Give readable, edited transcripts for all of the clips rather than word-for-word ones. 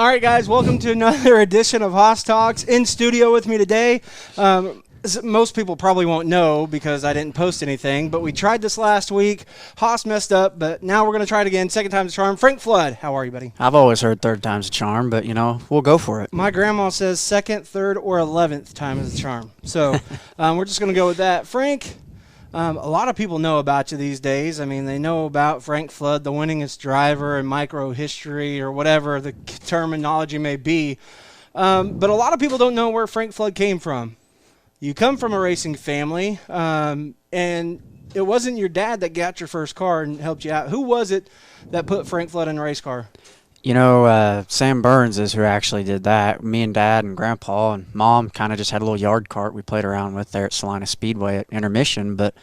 right, guys, welcome to another edition of Haas Talks. In studio with me today, as most people probably won't know because I didn't post anything, but we tried this last week. Haas messed up, but now we're going to try it again. Second time's a charm. FranK Flood, how are you, buddy? I've always heard third time's a charm, but, we'll go for it. My grandma says second, third, or 11th time is a charm. So we're just going to go with that. Frank, a lot of people know about you these days. I mean, they know about FranK Flood, the winningest driver in micro history or whatever the terminology may be. But a lot of people don't know where FranK Flood came from. You come from a racing family, and it wasn't your dad that got your first car and helped you out. Who was it that put FranK Flood in a race car? Sam Burns is who actually did that. Me and Dad and Grandpa and Mom kind of just had a little yard cart we played around with there at Salina Speedway at intermission. But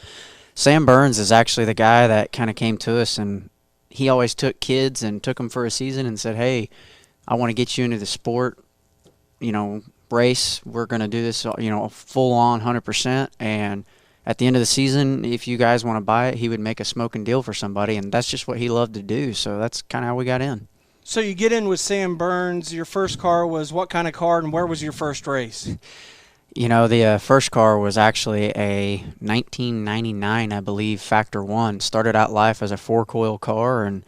Sam Burns is actually the guy that kind of came to us, and he always took kids and took them for a season and said, hey, I want to get you into the sport, race. We're going to do this, full on 100%. And at the end of the season, if you guys want to buy it, he would make a smoking deal for somebody. And that's just what he loved to do. So that's kind of how we got in. So you get in with Sam Burns. Your first car was what kind of car, and where was your first race? The first car was actually a 1999, I believe, Factor 1. Started out life as a four-coil car and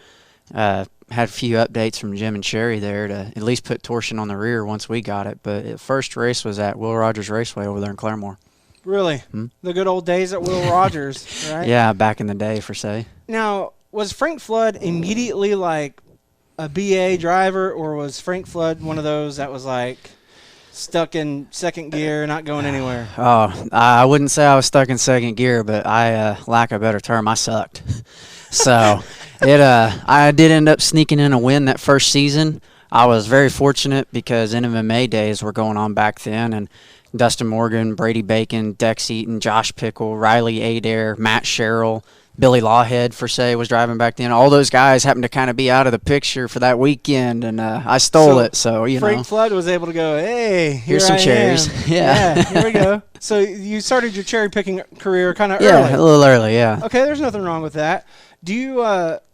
had a few updates from Jim and Sherry there to at least put torsion on the rear once we got it. But the first race was at Will Rogers Raceway over there in Claremore. Really? The good old days at Will Rogers, right? Yeah, back in the day, for say. Now, was FranK Flood immediately like a BA driver, or was FranK Flood one of those that was like stuck in second gear, not going anywhere? Oh, I wouldn't say I was stuck in second gear, but I, lack a better term, I sucked. So I did end up sneaking in a win that first season. I was very fortunate because NMMA days were going on back then, and Dustin Morgan, Brady Bacon, Dex Eaton, Josh Pickle, Riley Adair, Matt Sherrill, Billy Lawhead, for say, was driving back then. All those guys happened to kind of be out of the picture for that weekend, and I stole it. So, FranK Flood was able to go, hey, here's some cherries. Yeah, here we go. So you started your cherry picking career kind of early. Yeah, a little early, yeah. Okay, there's nothing wrong with that. Do you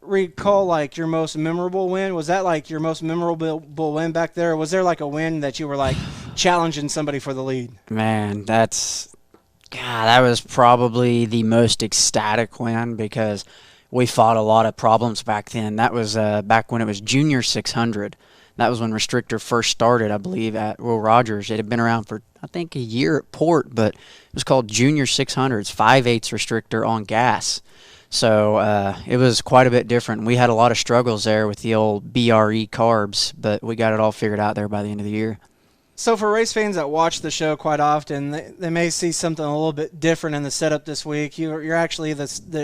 recall, like, your most memorable win? Was that, like, your most memorable win back there? Or was there, like, a win that you were, like, challenging somebody for the lead? Man, that was probably the most ecstatic win because we fought a lot of problems back then. That was back when it was Junior 600. That was when Restrictor first started, I believe, at Will Rogers. It had been around for, I think, a year at Port, but it was called Junior 600. It's 5/8 Restrictor on gas. So it was quite a bit different. We had a lot of struggles there with the old BRE carbs, but we got it all figured out there by the end of the year. So for race fans that watch the show quite often, they may see something a little bit different in the setup this week. You're actually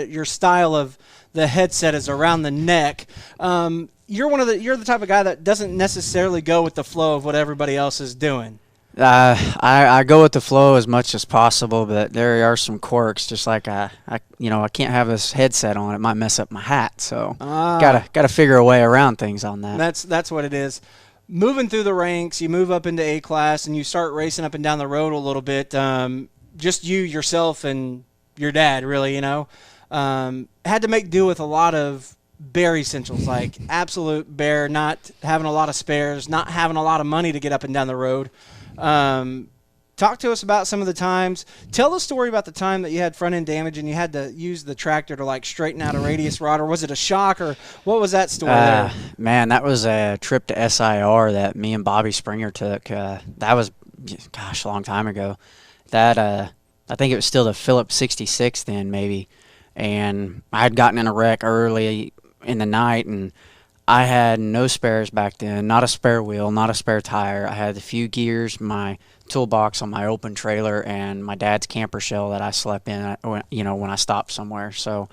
your style of the headset is around the neck. You're the type of guy that doesn't necessarily go with the flow of what everybody else is doing. I go with the flow as much as possible, but there are some quirks. Just like I can't have this headset on; it might mess up my hat. So gotta figure a way around things on that. That's what it is. Moving through the ranks, you move up into A class, and you start racing up and down the road a little bit. Just you, yourself, and your dad, really. Had to make do with a lot of bare essentials, like absolute bare, not having a lot of spares, not having a lot of money to get up and down the road. Talk to us about some of the times. Tell the story about the time that you had front end damage and you had to use the tractor to like straighten out a radius rod, or was it a shock, or what was that story there? Man, that was a trip to SIR that me and Bobby Springer took. That was, a long time ago. That I think it was still the Phillips 66 then, maybe. And I had gotten in a wreck early in the night, and I had no spares back then, not a spare wheel, not a spare tire. I had a few gears, my toolbox on my open trailer, and my dad's camper shell that I slept in, when I stopped somewhere. So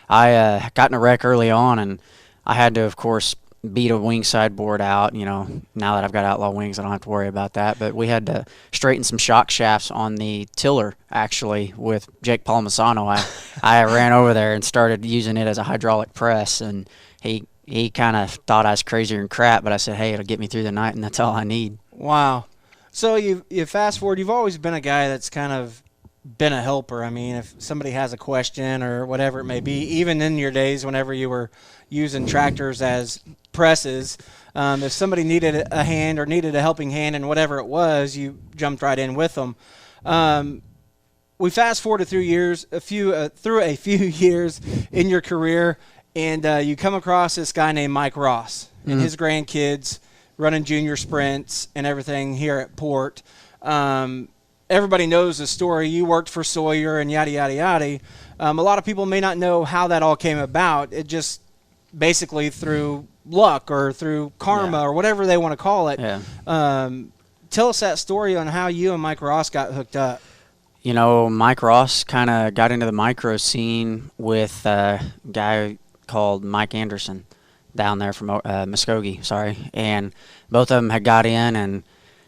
I got in a wreck early on, and I had to, of course, beat a wing sideboard out. Now that I've got Outlaw wings, I don't have to worry about that. But we had to straighten some shock shafts on the tiller, actually, with Jake Palmisano. I ran over there and started using it as a hydraulic press, and he kind of thought I was crazier than crap, but I said, hey, it'll get me through the night, and that's all I need. Wow. So you fast forward, you've always been a guy that's kind of been a helper. I mean, if somebody has a question or whatever it may be, even in your days whenever you were using tractors as presses. If somebody needed a hand or needed a helping hand in whatever it was, you jumped right in with them. We fast forward through a few years in your career, and you come across this guy named Mike Ross and his grandkids running junior sprints and everything here at Port. Everybody knows the story. You worked for Sawyer and yada, yada, yada. A lot of people may not know how that all came about. It just basically through luck or through karma or whatever they want to call it. Yeah. Tell us that story on how you and Mike Ross got hooked up. You know, Mike Ross kind of got into the micro scene with a guy called Mike Anderson down there from Muskogee, and both of them had got in, and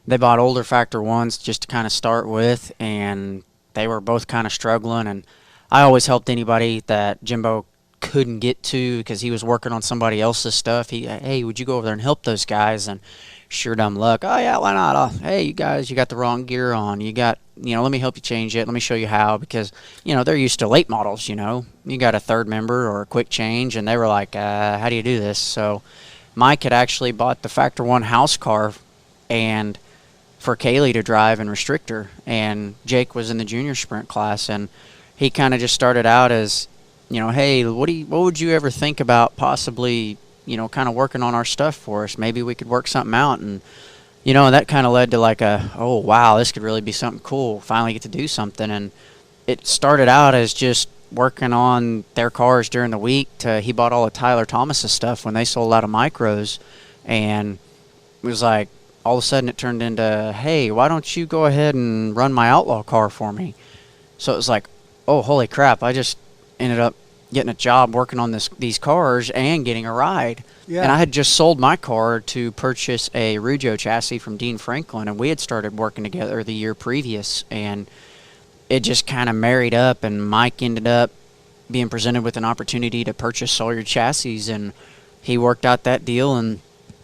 they bought older Factor 1s just to kind of start with, and they were both kind of struggling, and I always helped anybody that Jimbo couldn't get to because he was working on somebody else's stuff. Hey, would you go over there and help those guys? And sure dumb luck, oh yeah, why not? Hey, you guys, you got the wrong gear on. Let me help you change it. Let me show you how, because, they're used to late models, You got a third member or a quick change, and they were like, how do you do this? So Mike had actually bought the Factor 1 house car and for Kaylee to drive and restrictor, and Jake was in the junior sprint class, and he kind of just started out as, hey, what would you ever think about possibly, kind of working on our stuff for us? Maybe we could work something out. And, and that kind of led to like oh, wow, this could really be something cool. Finally get to do something. And it started out as just working on their cars during the week. He bought all of Tyler Thomas's stuff when they sold out of micros. And it was like, all of a sudden it turned into, hey, why don't you go ahead and run my Outlaw car for me? So it was like, oh, holy crap, I just ended up getting a job working on these cars and getting a ride. Yeah. And I had just sold my car to purchase a Rujo chassis from Dean Franklin, and we had started working together the year previous, and it just kind of married up, and Mike ended up being presented with an opportunity to purchase Sawyer chassis, and he worked out that deal, and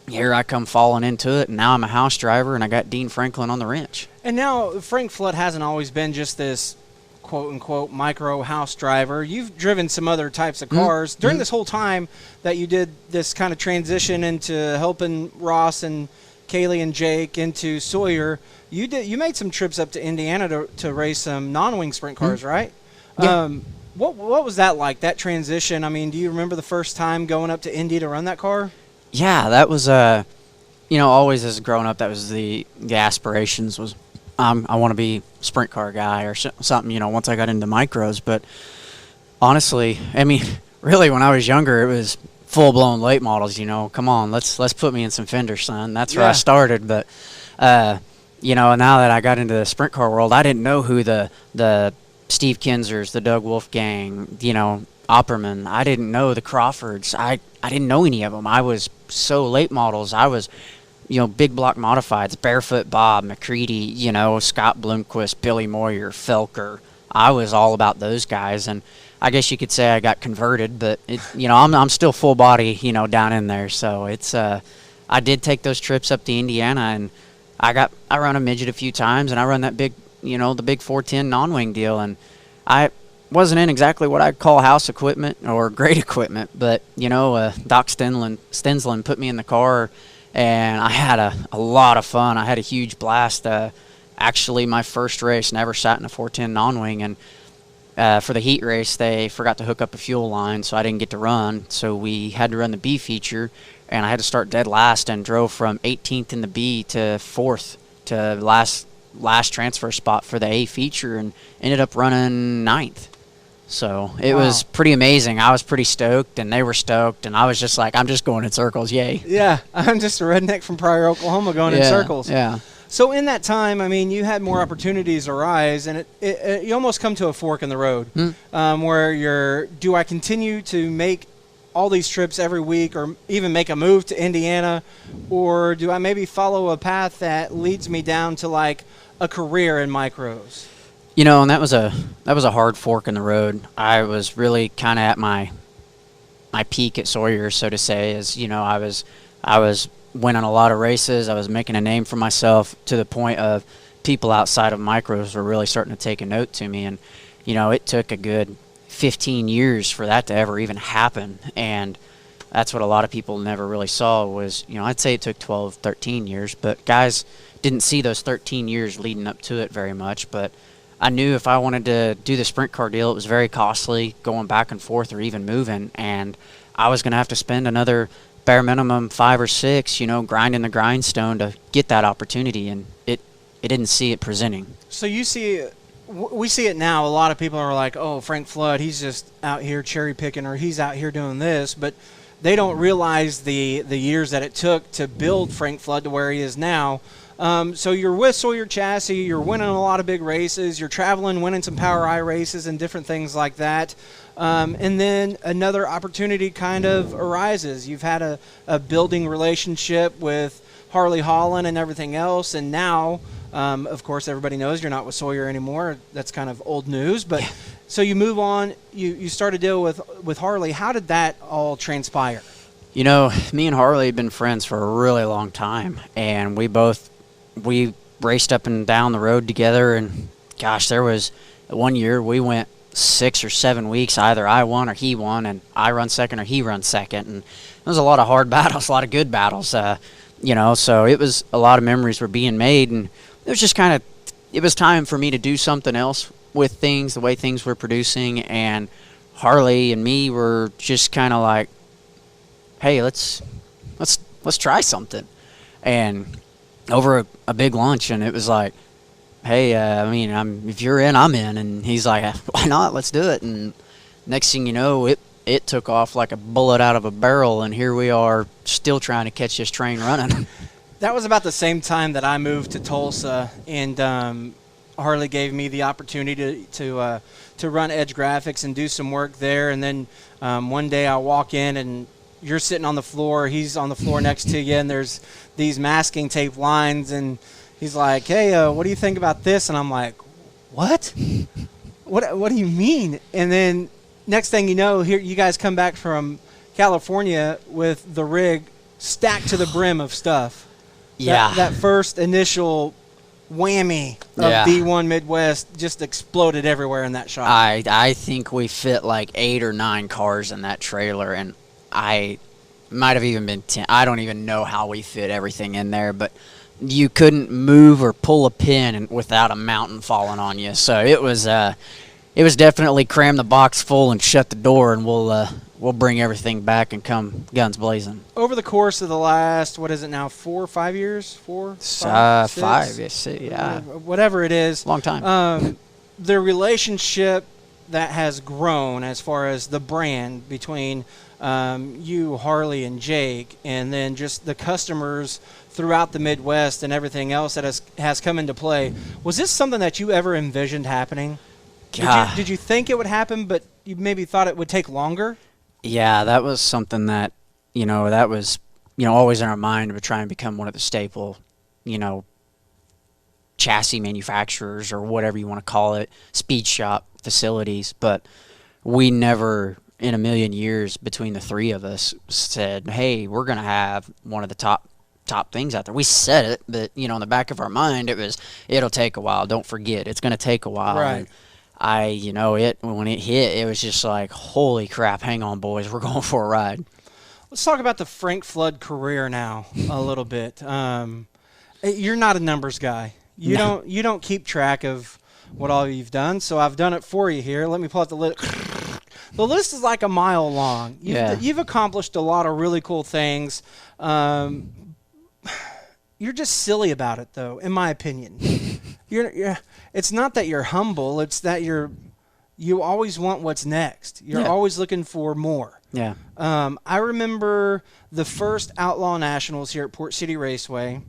here I come falling into it, and now I'm a house driver, and I got Dean Franklin on the wrench. And now Frank Flood hasn't always been just this quote-unquote micro house driver. You've driven some other types of cars. During this whole time that you did this kind of transition into helping Ross and Kaylee and Jake into Sawyer, you made some trips up to Indiana to race some non-wing sprint cars, right? Yeah. What was that like, that transition? I mean, do you remember the first time going up to Indy to run that car? Yeah, that was always as growing up, that was the aspirations was, I want to be a sprint car guy or something, once I got into micros. But honestly, I mean, really when I was younger, it was full-blown late models, come on, let's put me in some fenders, son. That's where I started. But, now that I got into the sprint car world, I didn't know who the Steve Kinzers, the Doug Wolfgang, Opperman. I didn't know the Crawfords. I didn't know any of them. I was so late models. I was big block modifieds, Barefoot Bob, McCready, Scott Bloomquist, Billy Moyer, Felker. I was all about those guys, and I guess you could say I got converted, but I'm still full body, down in there. So it's I did take those trips up to Indiana, and I run a midget a few times, and I run that big, the big 410 non-wing deal, and I wasn't in exactly what I'd call house equipment or great equipment, but Doc Stensland put me in the car. And I had a lot of fun. I had a huge blast. Actually, my first race, never sat in a 410 non-wing. And for the heat race, they forgot to hook up a fuel line, so I didn't get to run. So we had to run the B feature, and I had to start dead last and drove from 18th in the B to 4th to last transfer spot for the A feature and ended up running 9th. So it was pretty amazing. I was pretty stoked, and they were stoked, and I was just like, I'm just going in circles, yay. Yeah, I'm just a redneck from Pryor, Oklahoma going in circles. Yeah. So in that time, I mean, you had more opportunities arise, and you almost come to a fork in the road where do I continue to make all these trips every week or even make a move to Indiana, or do I maybe follow a path that leads me down to like a career in micros? And that was a hard fork in the road. I was really kind of at my peak at Sawyer, so to say, as I was winning a lot of races. I was making a name for myself to the point of people outside of micros were really starting to take a note to me. And it took a good 15 years for that to ever even happen. And that's what a lot of people never really saw was, I'd say it took 12, 13 years, but guys didn't see those 13 years leading up to it very much. But I knew if I wanted to do the sprint car deal, it was very costly going back and forth or even moving, and I was going to have to spend another bare minimum 5 or 6, grinding the grindstone to get that opportunity, and it didn't see it presenting. So we see it now. A lot of people are like, oh, FranK Flood, he's just out here cherry picking, or he's out here doing this, but they don't realize the years that it took to build FranK Flood to where he is now. So you're with Sawyer Chassis, you're winning a lot of big races, you're traveling, winning some Power I races and different things like that. And then another opportunity kind of arises. You've had a building relationship with Harley Holland and everything else, and now, of course, everybody knows you're not with Sawyer anymore. That's kind of old news. But yeah. So you move on, you start a deal with Harley. How did that all transpire? Me and Harley had been friends for a really long time, and we raced up and down the road together, and gosh, there was one year we went 6 or 7 weeks, either I won or he won, and I run second or he runs second, and there was a lot of hard battles, a lot of good battles, so it was a lot of memories were being made, and it was just it was time for me to do something else with things, the way things were producing, and Harley and me were just kind of like, hey, let's try something, and over a big lunch, and it was like, hey, if you're in, I'm in, and he's like, why not? Let's do it. And next thing you know, it took off like a bullet out of a barrel, and here we are still trying to catch this train running. That was about the same time that I moved to Tulsa, and Harley gave me the opportunity to run Edge Graphics and do some work there. And then one day I walk in, and you're sitting on the floor, he's on the floor next to you, and there's these masking tape lines, and he's like, hey, what do you think about this? And I'm like, what? What do you mean? And then next thing you know, here you guys come back from California with the rig stacked to the brim of stuff. Yeah. That first initial whammy of D1 Midwest just exploded everywhere in that shop. I think we fit like 8 or 9 cars in that trailer, and I might have even been 10. I don't even know how we fit everything in there, but you couldn't move or pull a pin without a mountain falling on you. So it was definitely cram the box full and shut the door, and we'll bring everything back and come guns blazing. Over the course of the last, what is it now, 4 or 5 years? 4, 5, 6? 5, yes, yeah. Whatever it is. Long time. The relationship that has grown as far as the brand between you, Harley, and Jake, and then just the customers throughout the Midwest and everything else that has come into play. Was this something that you ever envisioned happening? Did you think it would happen, but you maybe thought it would take longer? Yeah, that was something that, that was, always in our mind to try and become one of the staple, chassis manufacturers or whatever you want to call it, speed shop facilities. But we never in a million years between the three of us said, hey, we're going to have one of the top things out there. We said it, but, in the back of our mind, it'll take a while. Don't forget, it's going to take a while. Right. And when it hit, it was just like, holy crap, hang on, boys, we're going for a ride. Let's talk about the FranK Flood career now a little bit. You're not a numbers guy. You don't keep track of what all you've done, so I've done it for you here. Let me pull out the list. The list is like a mile long. You've accomplished a lot of really cool things. You're just silly about it, though, in my opinion. It's not that you're humble. It's that you always want what's next. You're always looking for more. Yeah. I remember the first Outlaw Nationals here at Port City Raceway.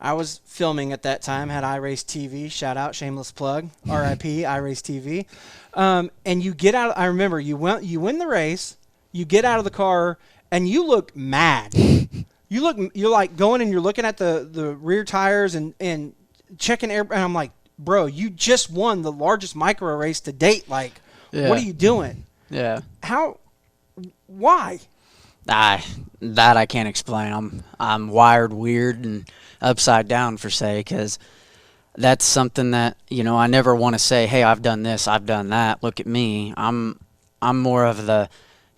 I was filming at that time, had iRace TV. Shout out, shameless plug, RIP, iRace TV. And you get out. I remember you win the race. You get out of the car and you look mad. You're like going and you're looking at the rear tires and checking air. And I'm like, bro, you just won the largest micro race to date. Like, what are you doing? Yeah. Why? That I can't explain. I'm wired weird and upside down for say, because that's something that I never want to say, hey, I've done this, I've done that, look at me. I'm more of the,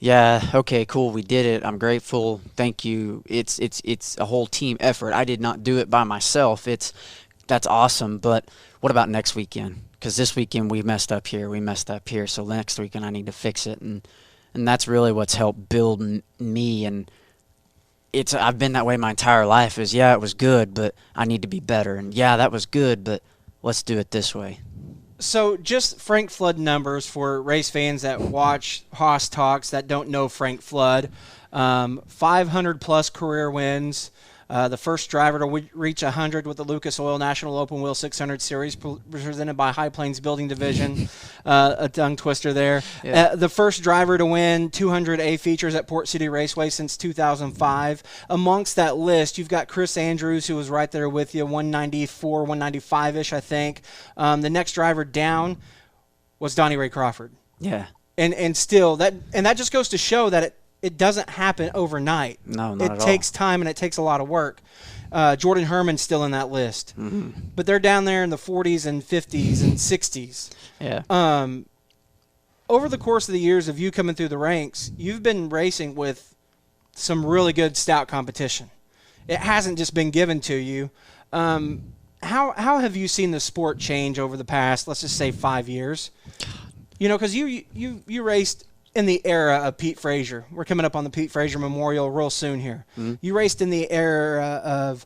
Yeah, okay, cool. We did it. I'm grateful. Thank you. It's a whole team effort. I did not do it by myself. That's awesome. But what about next weekend? Because this weekend we messed up here, we messed up here. So next weekend I need to fix it, and that's really what's helped build me. And it's I've been that way my entire life. Is yeah, it was good, but I need to be better. And yeah, that was good, but let's do it this way. So just Frank Flood numbers for race fans that watch Haas Talks that don't know Frank Flood. 500 plus career wins. The first driver to reach 100 with the Lucas Oil National Open Wheel 600 Series, presented by High Plains Building Division. A tongue twister there. Yeah. The first driver to win 200 A features at Port City Raceway since 2005. Amongst that list, you've got Chris Andrews, who was right there with you, 194, 195-ish, I think. The next driver down was Donnie Ray Crawford. Yeah. And still, that just goes to show that it doesn't happen overnight. No, not at all. It takes time and it takes a lot of work. Jordan Herman's still in that list. Mm-hmm. But they're down there in the 40s and 50s and 60s. Yeah. Over the course of the years of you coming through the ranks, you've been racing with some really good stout competition. It hasn't just been given to you. How have you seen the sport change over the past, let's just say, 5 years? You know, because you raced in the era of Pete Frazier. We're coming up on the Pete Frazier Memorial real soon here. Mm-hmm. You raced in the era of,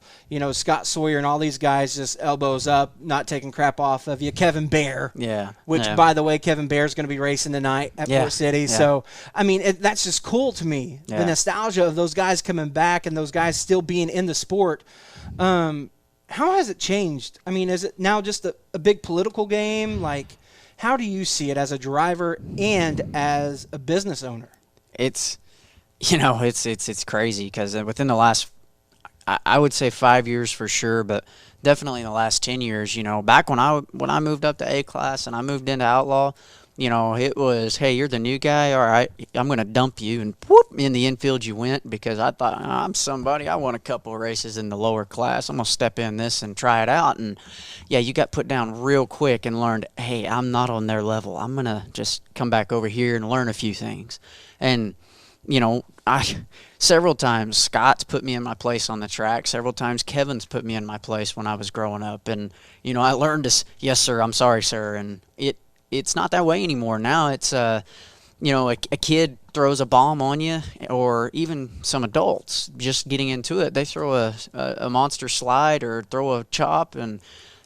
Scott Sawyer and all these guys just elbows up, not taking crap off of you. Kevin Bear. Yeah. Which, by the way, Kevin Bear's going to be racing tonight at Port City. Yeah. So, I mean, that's just cool to me. Yeah. The nostalgia of those guys coming back and those guys still being in the sport. How has it changed? I mean, is it now just a big political game? Like, how do you see it as a driver and as a business owner? It's crazy because within the last, I would say 5 years for sure, but definitely in the last 10 years, back when I moved up to A class and I moved into Outlaw, it was, hey, you're the new guy. All right, I'm going to dump you. And whoop, in the infield you went because I thought, I'm somebody. I won a couple of races in the lower class. I'm going to step in this and try it out. And, yeah, you got put down real quick and learned, hey, I'm not on their level. I'm going to just come back over here and learn a few things. And, several times Scott's put me in my place on the track. Several times Kevin's put me in my place when I was growing up. And, I learned to, yes, sir, I'm sorry, sir. And it's not that way anymore. Now it's, a kid throws a bomb on you, or even some adults just getting into it. They throw a monster slide or throw a chop, and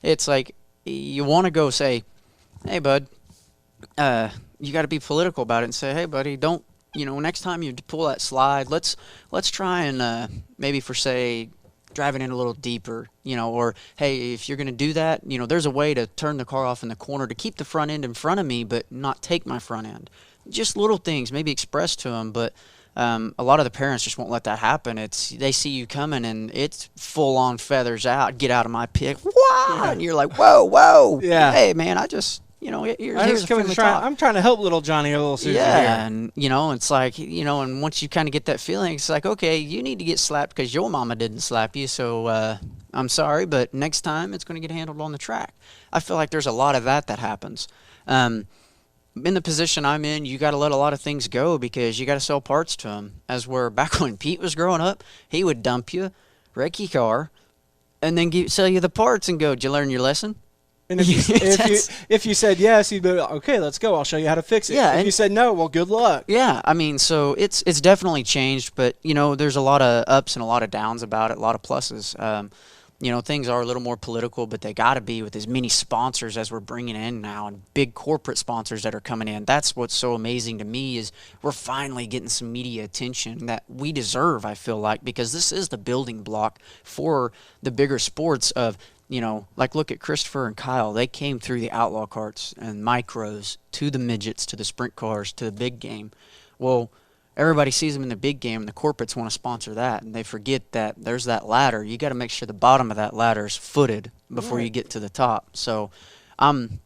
it's like you want to go say, hey, bud, you got to be political about it and say, hey, buddy, don't, next time you pull that slide, let's try and maybe for, say, driving in a little deeper, or, hey, if you're going to do that, there's a way to turn the car off in the corner to keep the front end in front of me but not take my front end. Just little things, maybe express to them, but a lot of the parents just won't let that happen. They see you coming and it's full-on feathers out, get out of my pit, wow! And you're like, whoa, yeah. Hey, man, I just... here's I'm trying to help little Johnny or little Susie here. Yeah, and, it's like, and once you kind of get that feeling, it's like, okay, you need to get slapped because your mama didn't slap you, so I'm sorry, but next time it's going to get handled on the track. I feel like there's a lot of that happens. In the position I'm in, you got to let a lot of things go because you got to sell parts to them. As where back when Pete was growing up, he would dump you, wreck your car, and then sell you the parts and go, did you learn your lesson? And if you said yes, you'd be like, okay, let's go. I'll show you how to fix it. Yeah, if you said no, well, good luck. Yeah, I mean, so it's definitely changed, but there's a lot of ups and a lot of downs about it, a lot of pluses. Things are a little more political, but they got to be with as many sponsors as we're bringing in now and big corporate sponsors that are coming in. That's what's so amazing to me is we're finally getting some media attention that we deserve, I feel like, because this is the building block for the bigger sports of, like look at Christopher and Kyle. They came through the outlaw carts and micros to the midgets, to the sprint cars, to the big game. Well, everybody sees them in the big game, and the corporates want to sponsor that, and they forget that there's that ladder. You got to make sure the bottom of that ladder is footed before you get to the top. So, I'm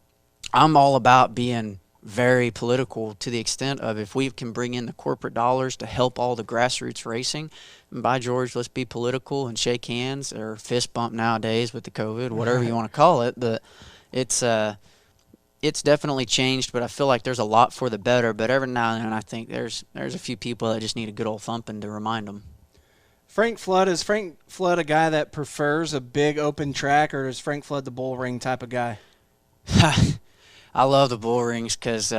all about being very political to the extent of if we can bring in the corporate dollars to help all the grassroots racing, and by George, let's be political and shake hands or fist bump nowadays with the COVID, whatever you want to call it. But it's it's definitely changed, but I feel like there's a lot for the better. But every now and then, I think there's a few people that just need a good old thumping to remind them. Is Frank Flood a guy that prefers a big open track, or is Frank Flood the bull ring type of guy? I love the bull rings because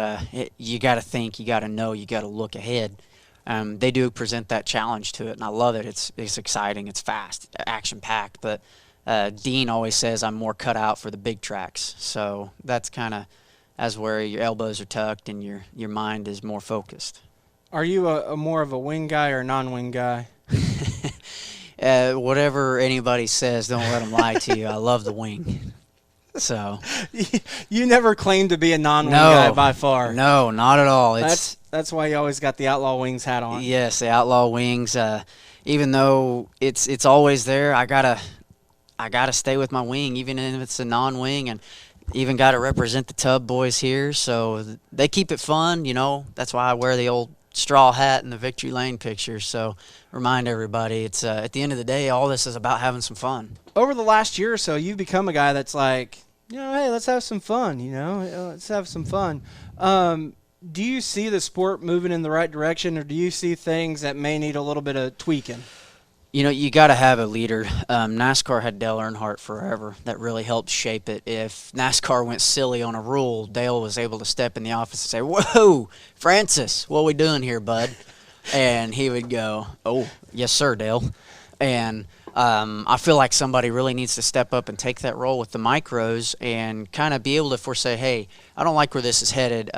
you got to think, you got to know, you got to look ahead. They do present that challenge to it, and I love it. It's exciting, it's fast, action packed. But Dean always says I'm more cut out for the big tracks, so that's where your elbows are tucked and your mind is more focused. Are you a more of a wing guy or a non-wing guy? Whatever anybody says, don't let them lie to you. I love the wing. So you never claimed to be a non-wing guy by far. No, not at all. That's why you always got the Outlaw Wings hat on. Yes, the Outlaw Wings. Even though it's always there, I gotta stay with my wing, even if it's a non-wing, and even got to represent the Tub boys here. So they keep it fun. That's why I wear the old straw hat in the Victory Lane picture. So remind everybody, it's at the end of the day, all this is about having some fun. Over the last year or so, you've become a guy that's like, hey, let's have some fun. Let's have some fun. Do you see the sport moving in the right direction, or do you see things that may need a little bit of tweaking? You got to have a leader. NASCAR had Dale Earnhardt forever. That really helped shape it. If NASCAR went silly on a rule, Dale was able to step in the office and say, "Whoa, Francis, what are we doing here, bud?" And he would go, "Oh, yes, sir, Dale." And I feel like somebody really needs to step up and take that role with the micros and kind of be able to foresay, hey, I don't like where this is headed.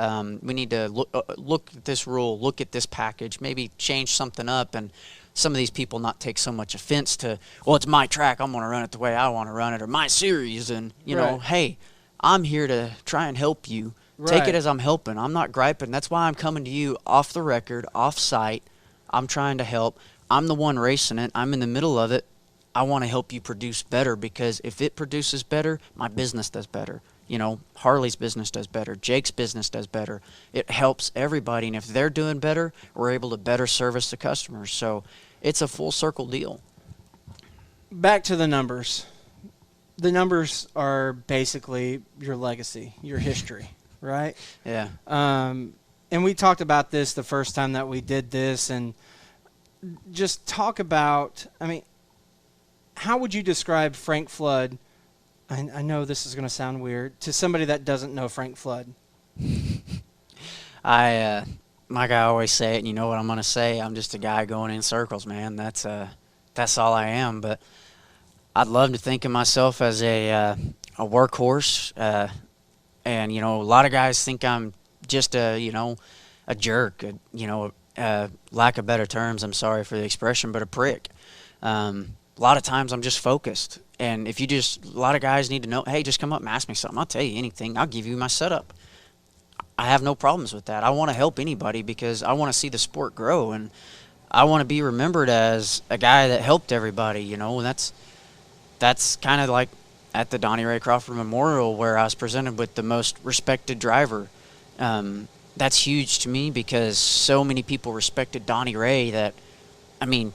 We need to look at this rule, look at this package, maybe change something up, and some of these people not take so much offense to, well, it's my track, I'm going to run it the way I want to run it, or my series, and, hey, I'm here to try and help you. Right. Take it as I'm helping. I'm not griping. That's why I'm coming to you off the record, off site. I'm trying to help. I'm the one racing it. I'm in the middle of it. I want to help you produce better, because if it produces better, my business does better. Harley's business does better. Jake's business does better. It helps everybody, and if they're doing better, we're able to better service the customers. So it's a full circle deal. Back to the numbers. The numbers are basically your legacy, your history, right? Yeah. And we talked about this the first time that we did this, and just talk about, how would you describe Frank Flood? I know this is going to sound weird to somebody that doesn't know Frank Flood. Like I always say it, and you know what I'm going to say. I'm just a guy going in circles, man. That's all I am. But I'd love to think of myself as a workhorse. And a lot of guys think I'm just a jerk. Lack of better terms, I'm sorry for the expression, but a prick. A lot of times I'm just focused. And a lot of guys need to know, hey, just come up and ask me something. I'll tell you anything. I'll give you my setup. I have no problems with that. I want to help anybody because I want to see the sport grow. And I want to be remembered as a guy that helped everybody, and that's kind of like at the Donnie Ray Crawford Memorial where I was presented with the most respected driver. That's huge to me because so many people respected Donnie Ray that,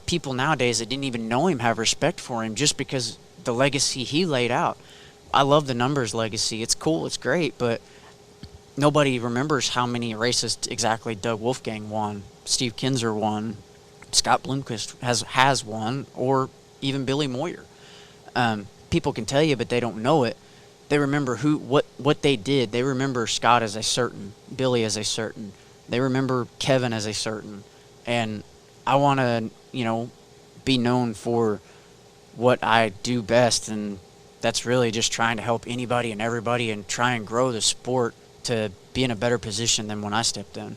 people nowadays that didn't even know him have respect for him just because the legacy he laid out. I love the numbers legacy. It's cool. It's great. But nobody remembers how many races exactly Doug Wolfgang won, Steve Kinzer won, Scott Bloomquist has won, or even Billy Moyer. People can tell you, but they don't know it. They remember what they did. They remember Scott as a certain, Billy as a certain. They remember Kevin as a certain. And I want to, be known for what I do best, and that's really just trying to help anybody and everybody and try and grow the sport to be in a better position than when I stepped in.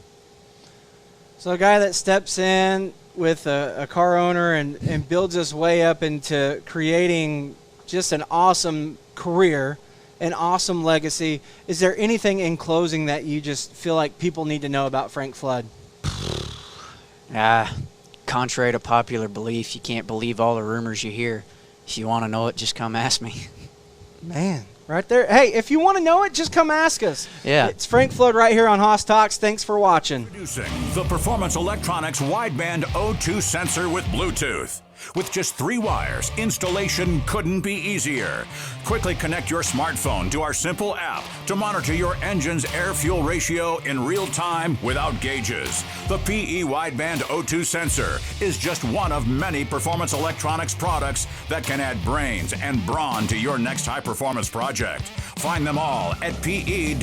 So a guy that steps in with a car owner and builds his way up into creating just an awesome career, an awesome legacy. Is there anything in closing that you just feel like people need to know about Frank Flood? Contrary to popular belief, you can't believe all the rumors you hear. If you want to know it, just come ask me. Man, right there. Hey, if you want to know it, just come ask us. Yeah. It's Frank Flood right here on Haas Talks. Thanks for watching. Introducing the Performance Electronics Wideband O2 sensor with Bluetooth. With just 3 wires, installation couldn't be easier. Quickly connect your smartphone to our simple app to monitor your engine's air-fuel ratio in real time without gauges. The PE Wideband O2 sensor is just one of many performance electronics products that can add brains and brawn to your next high-performance project. Find them all at pe-ltd.com.